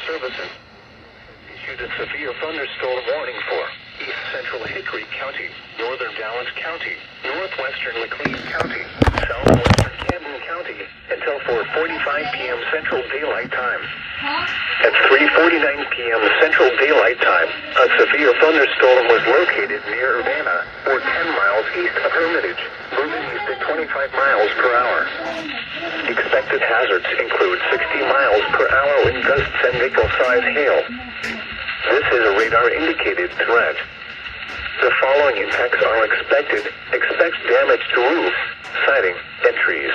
services. Issued a severe thunderstorm warning for East Central Hickory County, Northern Dallas County, Northwestern McLean County, Southwestern Camden County, until 4:45 p.m. Central Daylight Time. At 3:49 p.m. Central Daylight Time, a severe thunderstorm was located near Urbana, or 10 miles east of Hermitage, moving east at 25 miles per hour. Expected hazards include 60 miles per hour wind gusts and nickel-size hail. This is a radar-indicated threat. The following impacts are expected. Expect damage to roofs, siding, and trees.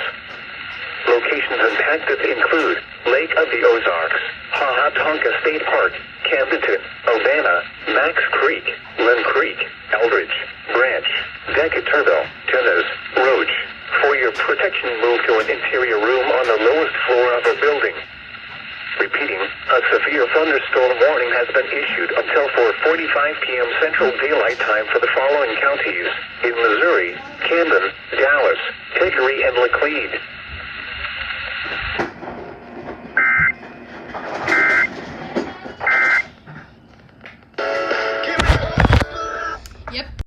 Locations impacted include Lake of the Ozarks, Hahatonka State Park, Camdenton, Urbana, Max Creek, Lynn Creek, Eldridge, Branch, Decaturville, Tunas, Roach. For your protection, move to an interior room on the lowest floor of a building. Repeating, a severe thunderstorm warning has been issued until 4:45 p.m. Central Daylight Time for the following counties: in Missouri, Camden, Dallas, Hickory, and Laclede.